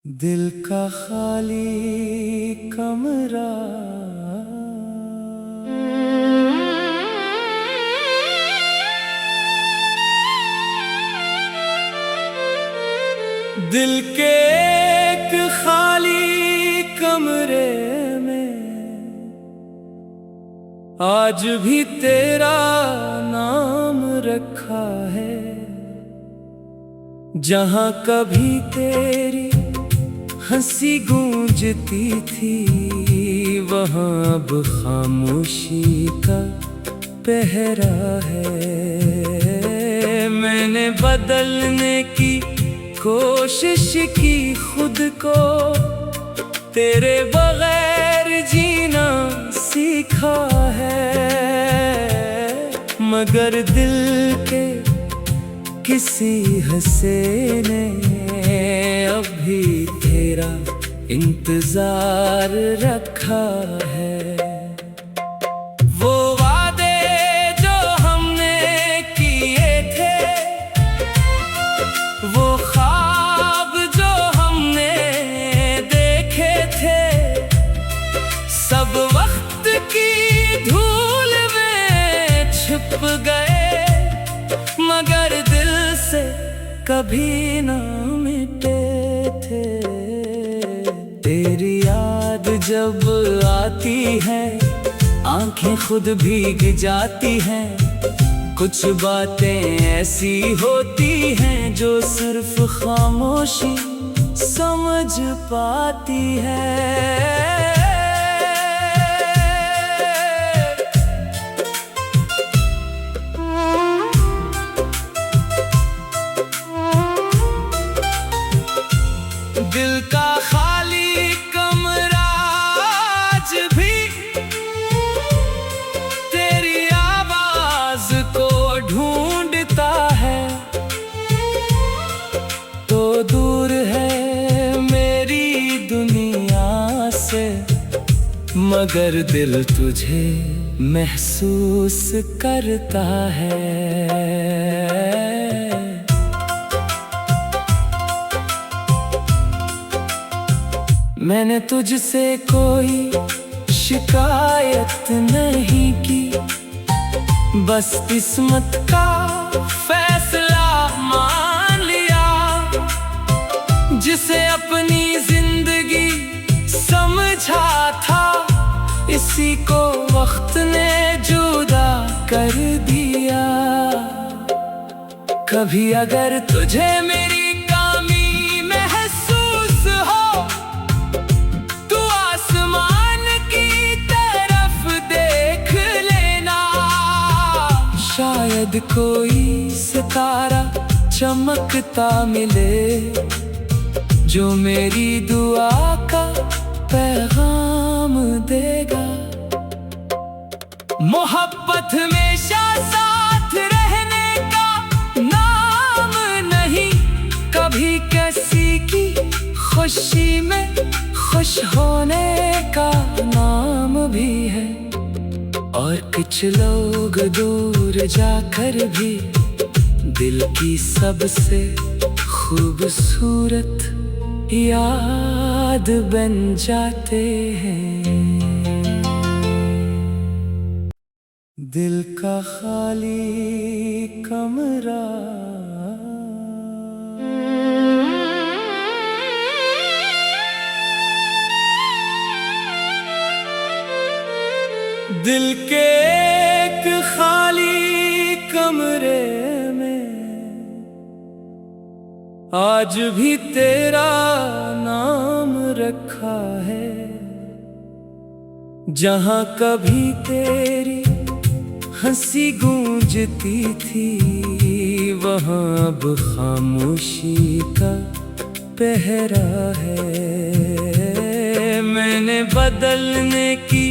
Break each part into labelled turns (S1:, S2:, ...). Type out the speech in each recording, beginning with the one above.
S1: दिल का खाली कमरा, दिल के एक खाली कमरे में आज भी तेरा नाम रखा है। जहां कभी तेरी हंसी गूंजती थी, वहां अब खामोशी का पहरा है। मैंने बदलने की कोशिश की खुद को, तेरे बगैर जीना सीखा है। मगर दिल के किसी हिस्से ने अभी तेरा इंतजार रखा है। वो वादे जो हमने किए थे, वो ख्वाब जो हमने देखे थे, सब वक्त की धूल में छिप गए, मगर दिल से कभी ना मिटे थे। तेरी याद जब आती है, आंखें खुद भीग जाती हैं। कुछ बातें ऐसी होती हैं जो सिर्फ खामोशी समझ पाती है। दिल का खाली कमरा आज भी तेरी आवाज को ढूंढता है। तो दूर है मेरी दुनिया से, मगर दिल तुझे महसूस करता है। मैंने तुझसे कोई शिकायत नहीं की, बस किस्मत का फैसला मान लिया। जिसे अपनी जिंदगी समझा था, इसी को वक्त ने जुदा कर दिया। कभी अगर तुझे मेरी शायद कोई सितारा चमकता मिले, जो मेरी दुआ का पैगाम देगा। मोहब्बत हमेशा साथ रहने का नाम नहीं, कभी किसी की खुशी में खुश होने का नाम भी है। और कुछ लोग दूर जाकर भी दिल की सबसे खूबसूरत याद बन जाते हैं। दिल का खाली कमरा, दिल के एक खाली कमरे में आज भी तेरा नाम रखा है। जहां कभी तेरी हंसी गूंजती थी, वहां अब खामोशी का पहरा है। मैंने बदलने की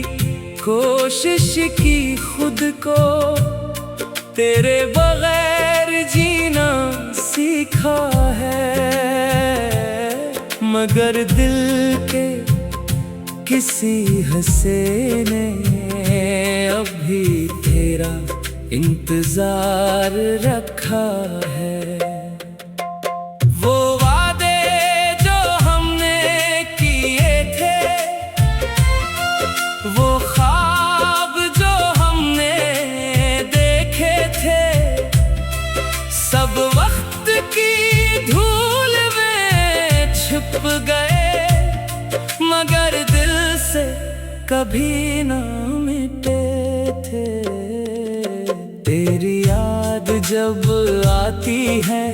S1: कोशिश की खुद को, तेरे बगैर जीना सीखा है। मगर दिल के किसी हिस्से ने अभी तेरा इंतजार रखा है। वो वादे जो हमने गए, मगर दिल से कभी ना मिटे थे। तेरी याद जब आती है,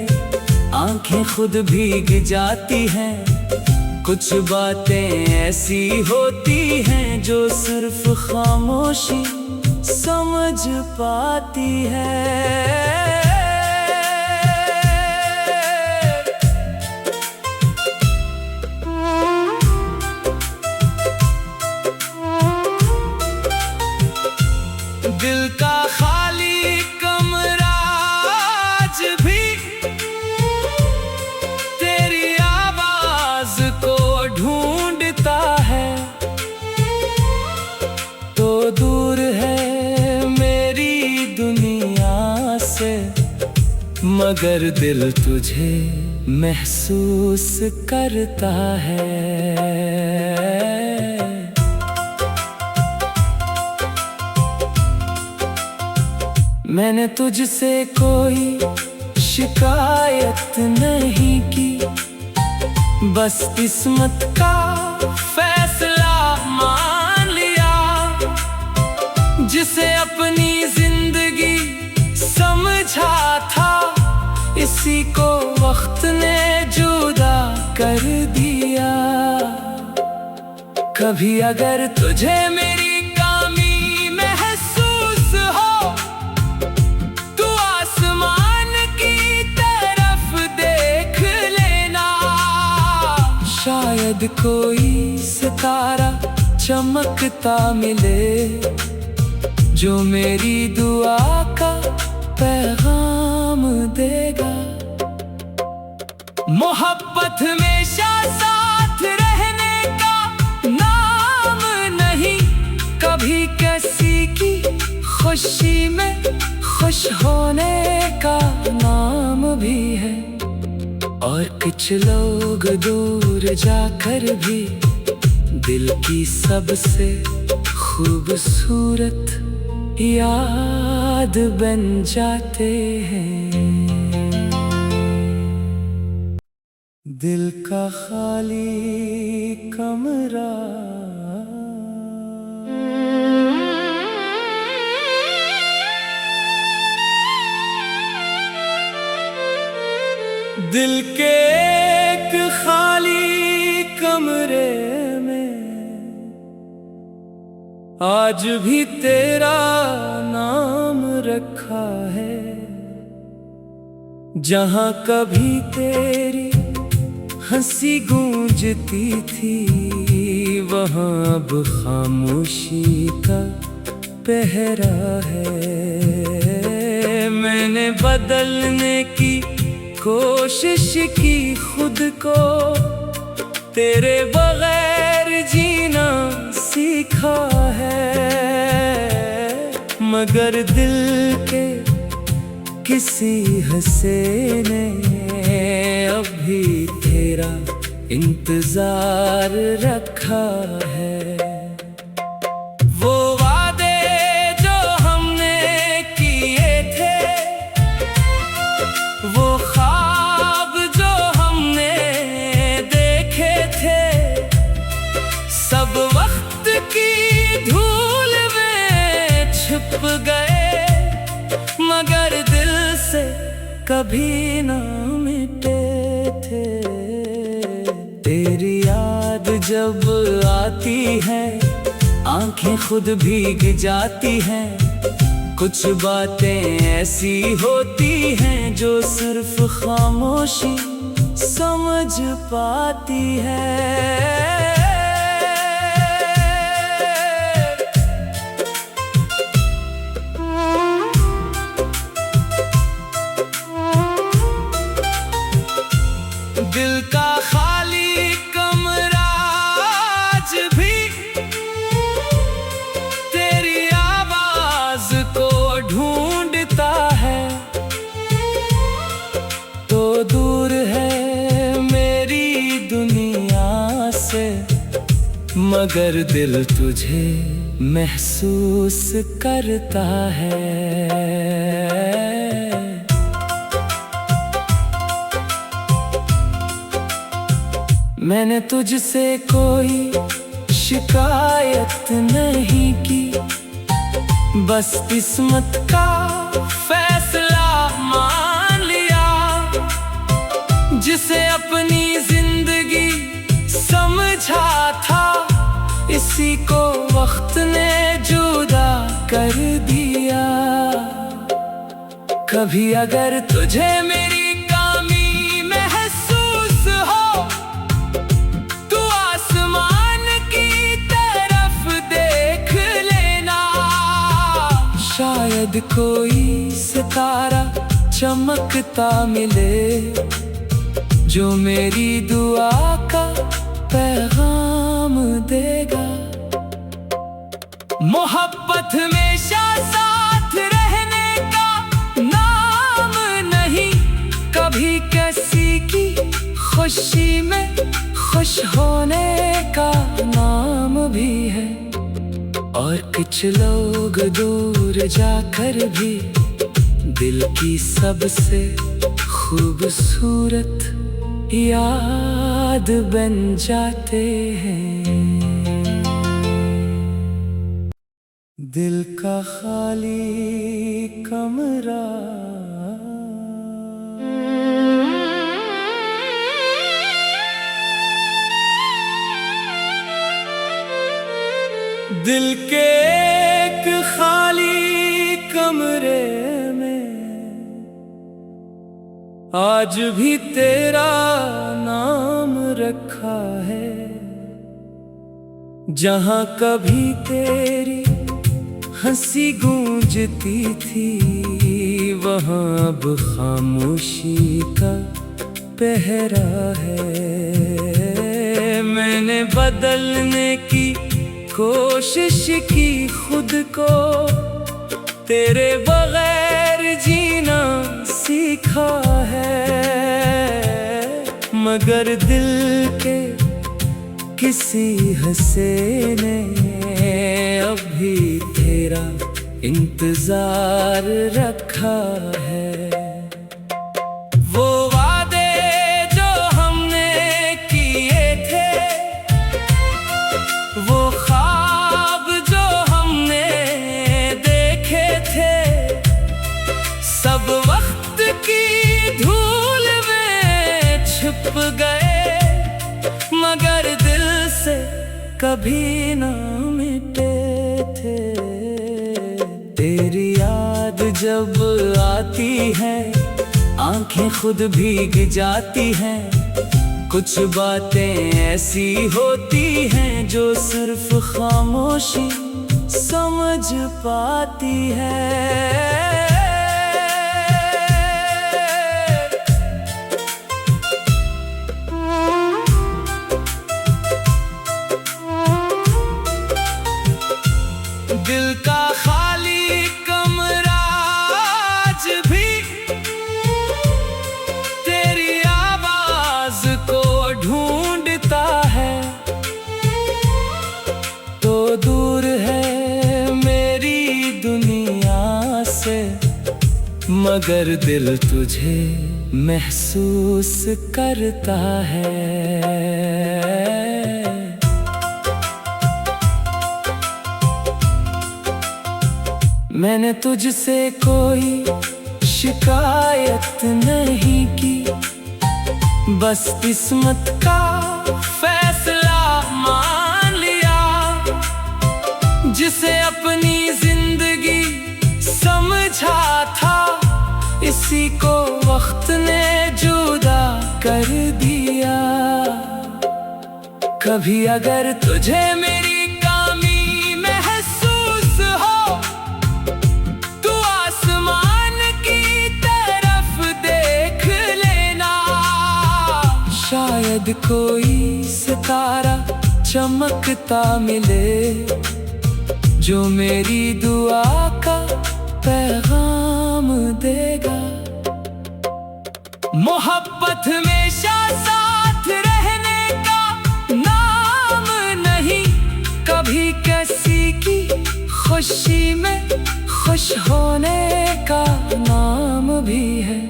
S1: आंखें खुद भीग जाती हैं। कुछ बातें ऐसी होती हैं जो सिर्फ खामोशी समझ पाती है। दिल का खाली कमरा आज भी तेरी आवाज को ढूंढता है। तो दूर है मेरी दुनिया से, मगर दिल तुझे महसूस करता है। मैंने तुझसे कोई शिकायत नहीं की, बस किस्मत का फैसला मान लिया। जिसे अपनी जिंदगी समझा था, इसी को वक्त ने जुदा कर दिया। कभी अगर तुझे मेरी कमी महसूस हो, तू आसमान की तरफ देख लेना। शायद कोई सितारा चमकता मिले, जो मेरी दुआ का पैगाम देगा। मोहब्बत हमेशा साथ रहने का नाम नहीं, कभी किसी की खुशी में खुश होने का नाम भी है। और कुछ लोग दूर जाकर भी दिल की सबसे खूबसूरत याद बन जाते हैं। दिल का खाली कमरा दिल के एक खाली कमरे में आज भी तेरा नाम रखा है। जहां कभी तेरी हंसी गूंजती थी, वहां अब खामोशी का पहरा है। मैंने बदलने की कोशिश की खुद को, तेरे बगैर जीना सीखा है। मगर दिल के किसी हंसे ने अभी तेरा इंतजार रखा है। वो वादे जो हमने किए थे, वो ख्वाब जो हमने देखे थे, सब वक्त की धूल में छुप गए, मगर दिल से कभी ना मिटे थे। तेरी याद जब आती है, आंखें खुद भीग जाती हैं। कुछ बातें ऐसी होती हैं जो सिर्फ खामोशी समझ पाती है। दिल का खाली कमरा आज भी तेरी आवाज को ढूंढता है। तो दूर है मेरी दुनिया से, मगर दिल तुझे महसूस करता है। मैंने तुझसे कोई शिकायत नहीं की, बस किस्मत का फैसला मान लिया। जिसे अपनी जिंदगी समझा था, इसी को वक्त ने जुदा कर दिया। कभी अगर तुझे मेरी कमी महसूस हो, तू आसमान की तरफ देख लेना। शायद कोई सितारा चमकता मिले, जो मेरी दुआ का पैगाम देगा। मोहब्बत हमेशा साथ रहने का नाम नहीं, कभी किसी की खुशी में खुश होने का नाम भी है। और कुछ लोग दूर जाकर भी दिल की सबसे खूबसूरत याद बन जाते हैं। दिल का खाली कमरा, दिल के एक खाली कमरे में आज भी तेरा नाम रखा है। जहां कभी तेरी हंसी गूंजती थी, वहां अब खामोशी का पहरा है। मैंने बदलने की कोशिश की खुद को, तेरे बगैर जीना सीखा है। मगर दिल के किसी हिस्से ने अभी तेरा इंतजार रखा है। वो वादे जो हमने किए थे, वो ख्वाब जो हमने देखे थे, सब वक्त की धूल में छुप गए, मगर दिल से कभी ना मिटे थे। तेरी याद जब आती है, आंखें खुद भीग जाती हैं। कुछ बातें ऐसी होती हैं जो सिर्फ खामोशी समझ पाती है। दिल का खाली कमरा आज भी तेरी आवाज को ढूंढता है। तो दूर है मेरी दुनिया से, मगर दिल तुझे महसूस करता है। मैंने तुझसे कोई शिकायत नहीं की, बस किस्मत का फैसला मान लिया। जिसे अपनी जिंदगी समझा था, इसी को वक्त ने जुदा कर दिया। कभी अगर तुझे मेरी कमी महसूस हो, तू आसमान की तरफ देख लेना। शायद कोई सितारा चमकता मिले, जो मेरी दुआ का पैगाम देगा। मोहब्बत हमेशा साथ रहने का नाम नहीं, कभी किसी की खुशी में खुश होने का नाम भी है।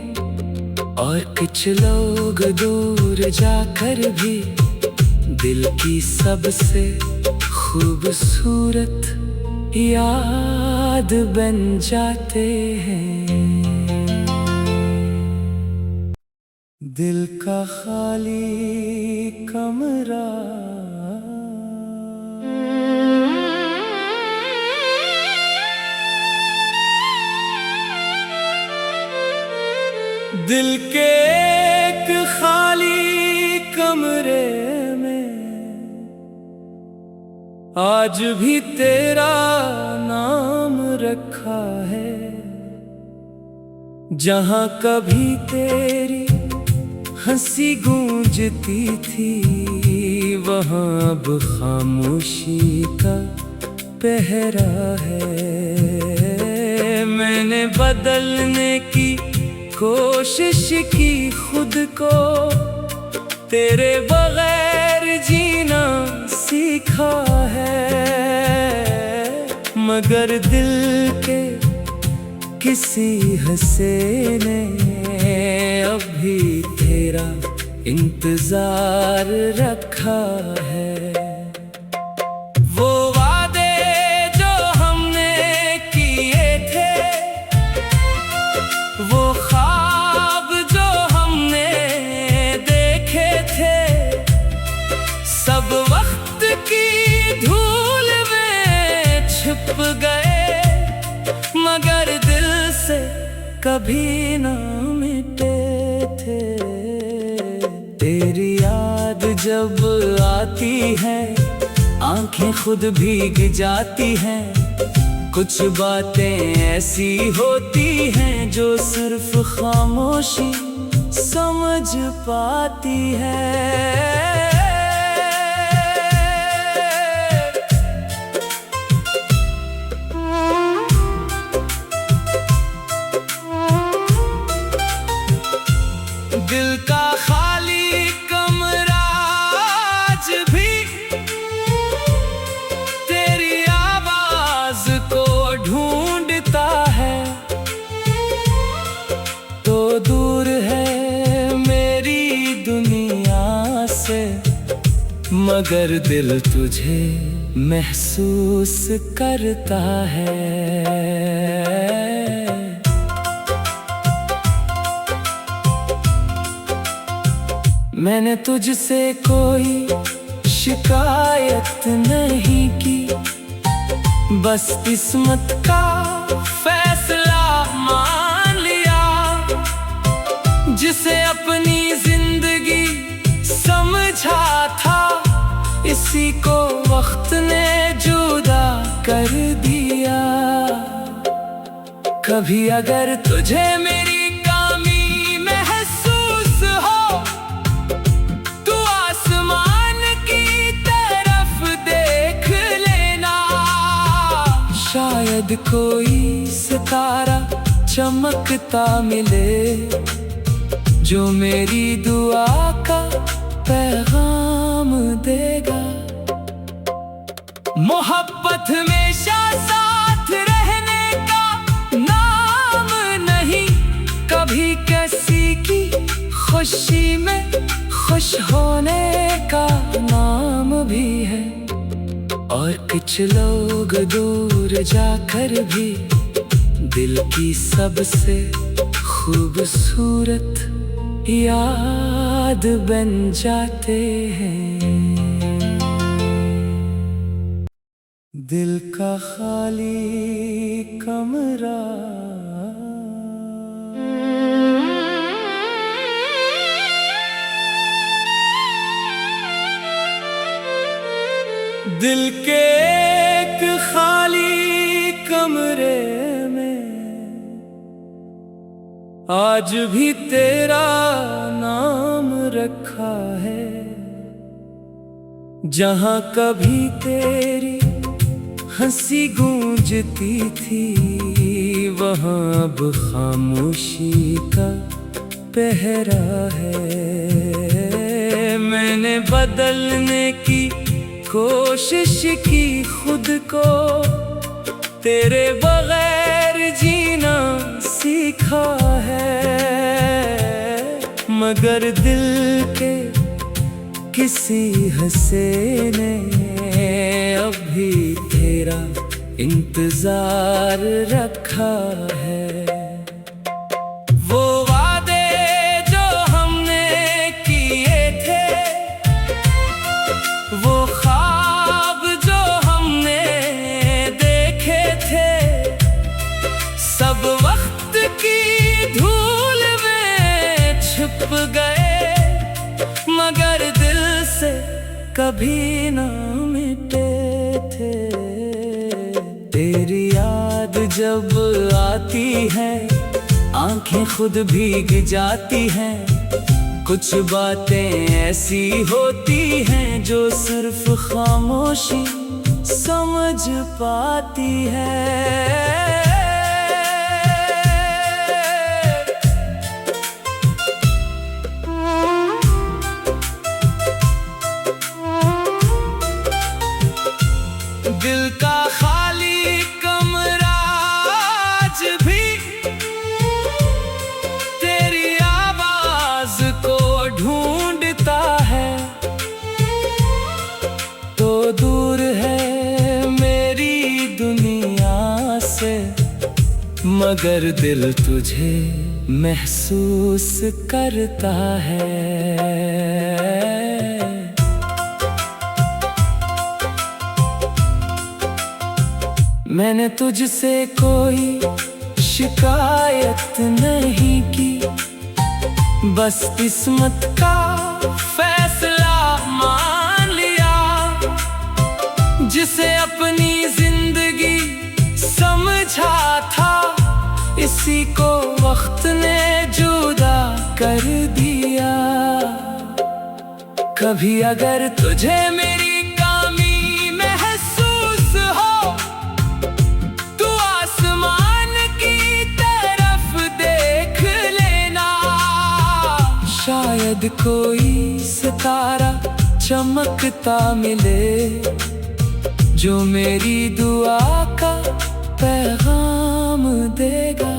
S1: और कुछ लोग दूर जाकर भी दिल की सबसे खूबसूरत याद बन जाते हैं। दिल का खाली कमरा दिल के एक खाली कमरे में आज भी तेरा नाम रखा है। जहां कभी तेरी हंसी गूंजती थी, वहां अब खामोशी का पहरा है। मैंने बदलने की कोशिश की खुद को, तेरे बगैर जीना सीखा है। मगर दिल के किसी हिस्से ने अभी तेरा इंतजार रखा है। वो वादे जो हमने किए थे, वो ख्वाब जो हमने देखे थे, सब वक्त की धूल में छिप गए, मगर दिल से कभी ना मिटे थे। तेरी याद जब आती है, आंखें खुद भीग जाती हैं। कुछ बातें ऐसी होती हैं जो सिर्फ खामोशी समझ पाती है। दिल का खाली कमरा आज भी तेरी आवाज को ढूंढता है। तो दूर है मेरी दुनिया से, मगर दिल तुझे महसूस करता है। मैंने तुझसे कोई शिकायत नहीं की, बस किस्मत का फैसला मान लिया। जिसे अपनी जिंदगी समझा था, इसी को वक्त ने जुदा कर दिया। कभी अगर तुझे मेरी कमी महसूस हो, तो आसमान की तरफ देख लेना। शायद कोई सितारा चमकता मिले, जो मेरी दुआ का पैगाम देगा। मोहब्बत हमेशा साथ रहने का नाम नहीं, कभी किसी की खुशी में खुश होने का नाम भी है। और कुछ लोग दूर जाकर भी दिल की सबसे खूबसूरत याद बन जाते हैं। दिल का खाली कमरा दिल के एक खाली कमरे में आज भी तेरा नाम रखा है। जहां कभी तेरी हंसी गूंजती थी, वहां अब खामोशी का पहरा है। मैंने बदलने की कोशिश की खुद को, तेरे बगैर जीना सीखा है। मगर दिल के किसी हंसे ने अभी तेरा इंतजार रखा है। वो वादे जो हमने किए थे, वो ख्वाब जो हमने देखे थे, सब वक्त की धूल में छुप गए, मगर दिल से कभी ना मिटे थे। तेरी याद जब आती है आंखें खुद भीग जाती हैं। कुछ बातें ऐसी होती हैं जो सिर्फ खामोशी समझ पाती है। दिल का खाली कमरा आज भी तेरी आवाज को ढूंढता है। तो दूर है मेरी दुनिया से, मगर दिल तुझे महसूस करता है। मैंने तुझसे कोई शिकायत नहीं की, बस किस्मत का फैसला मान लिया। जिसे अपनी जिंदगी समझा था, इसी को वक्त ने जुदा कर दिया। कभी अगर तुझे मेरी शायद कोई सितारा चमकता मिले, जो मेरी दुआ का पैगाम देगा।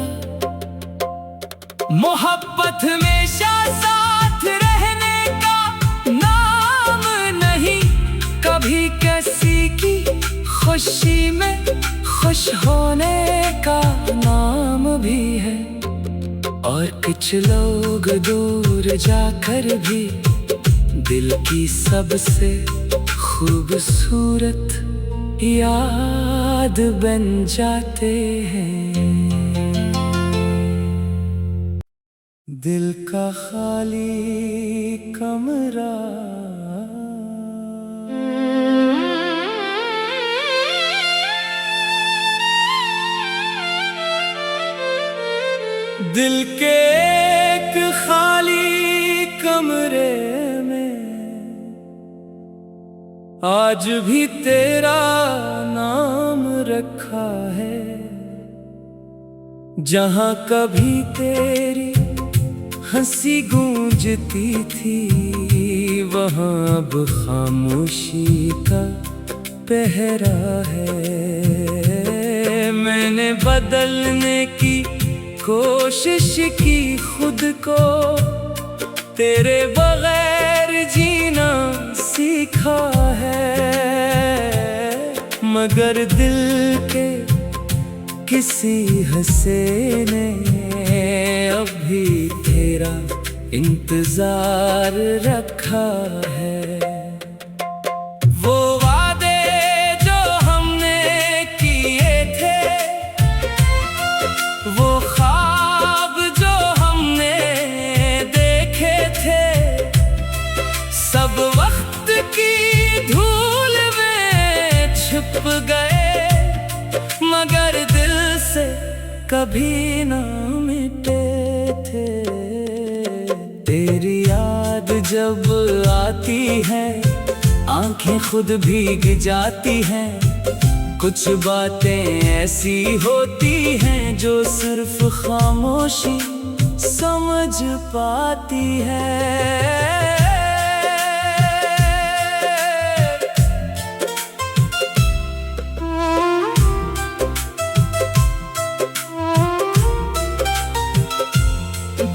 S1: मोहब्बत हमेशा साथ रहने का नाम नहीं, कभी किसी की खुशी में खुश होने का नाम भी है। और कुछ लोग दूर जाकर भी दिल की सबसे खूबसूरत याद बन जाते हैं। दिल का खाली कमरा दिल के एक खाली कमरे में आज भी तेरा नाम रखा है। जहां कभी तेरी हंसी गूंजती थी, वहां अब खामोशी का पहरा है। मैंने बदलने की कोशिश की खुद को, तेरे बगैर जीना सीखा है। मगर दिल के किसी हंसे ने अभी तेरा इंतजार रखा है। वो वादे जो हमने किए थे, वो ख्वाब जो हमने देखे थे, सब वक्त की धूल में छुप गए, मगर दिल से कभी ना मिटे थे। तेरी याद जब आती है आंखें खुद भीग जाती हैं। कुछ बातें ऐसी होती हैं जो सिर्फ खामोशी समझ पाती है।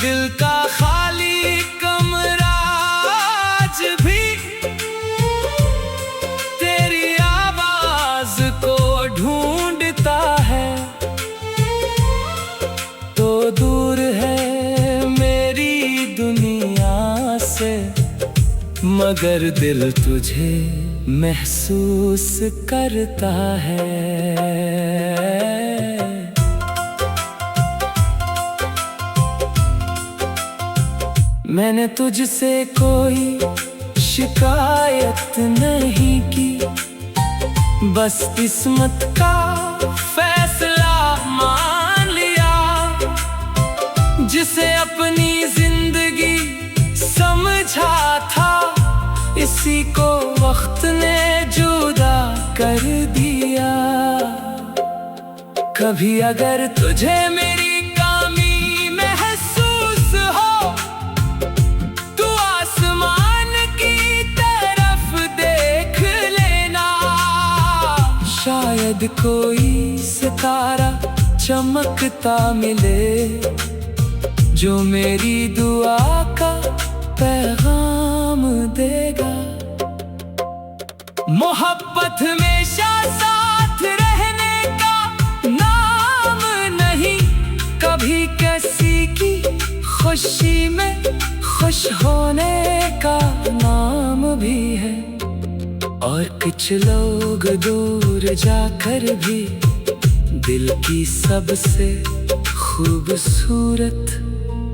S1: दिल का खाली कमरा आज भी मगर दिल तुझे महसूस करता है। मैंने तुझसे कोई शिकायत नहीं की, बस किस्मत का फैसला मान लिया। जिसे अपनी जिंदगी समझा था, इसी को वक्त ने जुदा कर दिया। कभी अगर तुझे मेरी कमी महसूस हो, तू आसमान की तरफ देख लेना। शायद कोई सितारा चमकता मिले, जो मेरी दुआ का पैगाम देगा। मोहब्बत हमेशा साथ रहने का नाम नहीं, कभी किसी की खुशी में खुश होने का नाम भी है। और कुछ लोग दूर जाकर भी दिल की सबसे खूबसूरत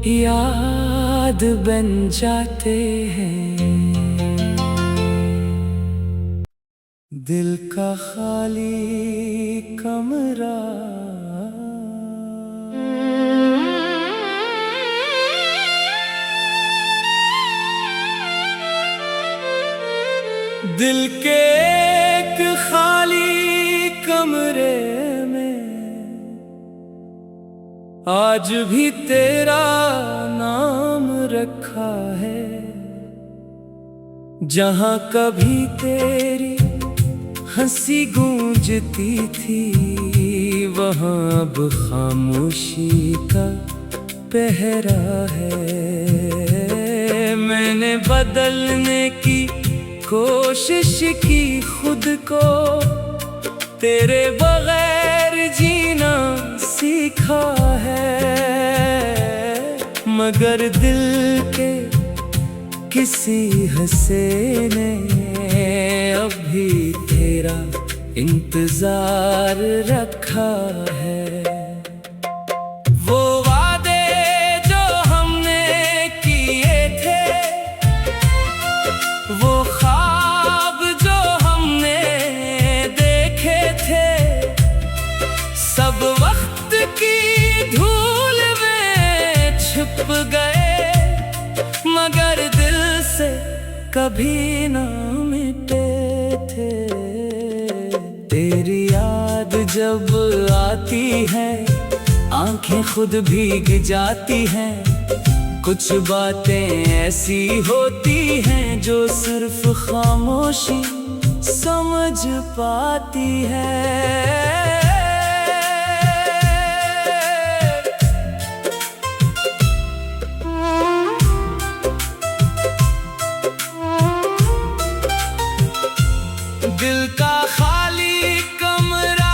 S1: याद बन जाते हैं। दिल का खाली कमरा, दिल के एक खाली कमरे में आज भी तेरा नाम रखा है। जहां कभी तेरी हंसी गूंजती थी, वहां अब खामोशी का पहरा है। मैंने बदलने की कोशिश की खुद को, तेरे बगैर जीना सीखा है। मगर दिल के किसी हिस्से ने अभी तेरा इंतजार रखा है। वो वादे जो हमने किए थे, वो ख्वाब जो हमने देखे थे, सब वक्त की धूल में छिप गए, मगर दिल से कभी ना मिटे थे। तेरी याद जब आती है, आंखें खुद भीग जाती हैं। कुछ बातें ऐसी होती हैं जो सिर्फ खामोशी समझ पाती है। दिल का खाली कमरा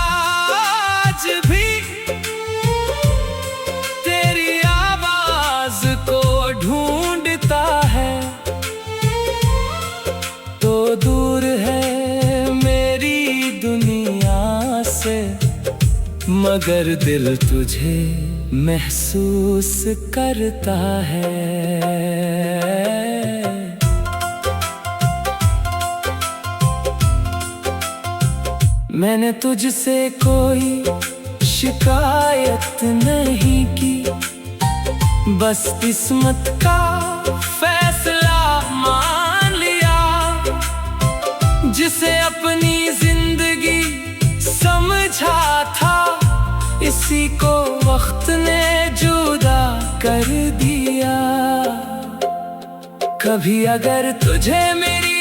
S1: आज भी तेरी आवाज को ढूंढता है। तो दूर है मेरी दुनिया से, मगर दिल तुझे महसूस करता है। मैंने तुझसे कोई शिकायत नहीं की, बस किस्मत का फैसला मान लिया। जिसे अपनी जिंदगी समझा था, इसी को वक्त ने जुदा कर दिया। कभी अगर तुझे मेरी